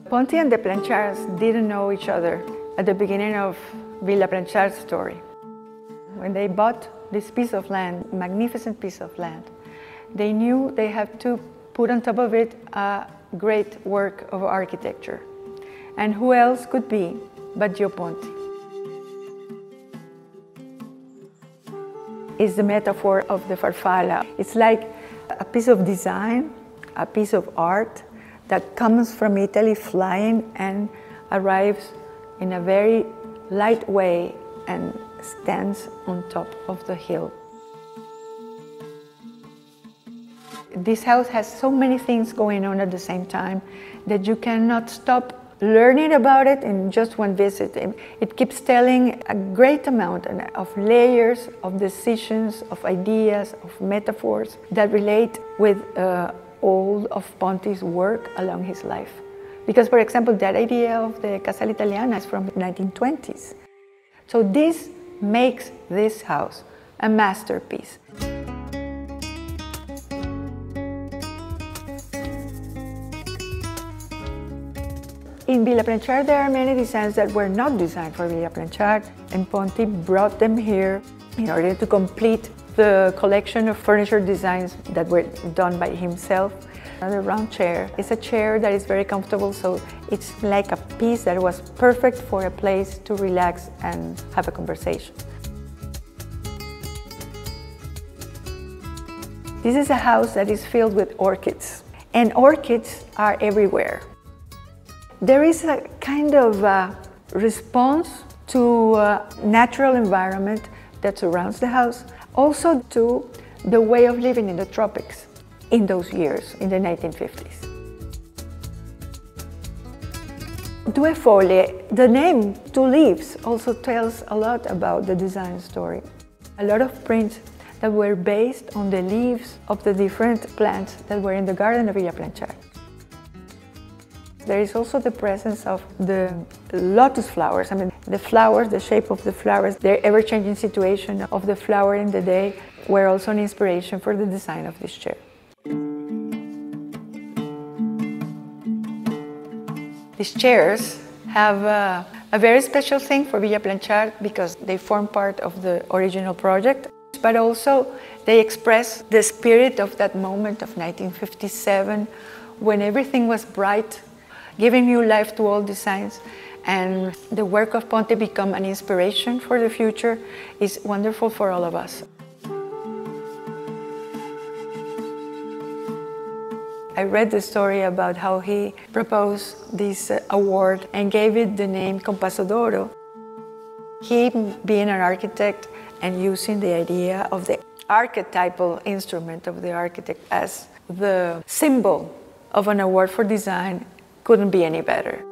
Ponti and the Plancharts didn't know each other at the beginning of Villa Planchart's story. When they bought this piece of land, magnificent piece of land, they knew they had to put on top of it a great work of architecture. And who else could be but Gio Ponti? It's the metaphor of the farfalla. It's like a piece of design, a piece of art that comes from Italy flying and arrives in a very light way and stands on top of the hill. This house has so many things going on at the same time that you cannot stop learning about it in just one visit. It keeps telling a great amount of layers, of decisions, of ideas, of metaphors that relate with all of Ponti's work along his life. Because, for example, that idea of the Casale Italiana is from the 1920s. So this makes this house a masterpiece. In Villa Planchart, there are many designs that were not designed for Villa Planchart, and Ponti brought them here in order to complete the collection of furniture designs that were done by himself. The round chair is a chair that is very comfortable, so it's like a piece that was perfect for a place to relax and have a conversation. This is a house that is filled with orchids, and orchids are everywhere. There is a kind of response to natural environment that surrounds the house, also to the way of living in the tropics in those years, in the 1950s. Due foglie, the name, two leaves, also tells a lot about the design story. A lot of prints that were based on the leaves of the different plants that were in the garden of Villa Planchart. There is also the presence of the lotus flowers. I mean, the flowers, the shape of the flowers, the ever-changing situation of the flower in the day were also an inspiration for the design of this chair. These chairs have a very special thing for Villa Planchart because they form part of the original project, but also they express the spirit of that moment of 1957 when everything was bright, giving new life to all designs, and the work of Ponti become an inspiration for the future is wonderful for all of us. I read the story about how he proposed this award and gave it the name Compasso d'Oro. He, being an architect and using the idea of the archetypal instrument of the architect as the symbol of an award for design, couldn't be any better.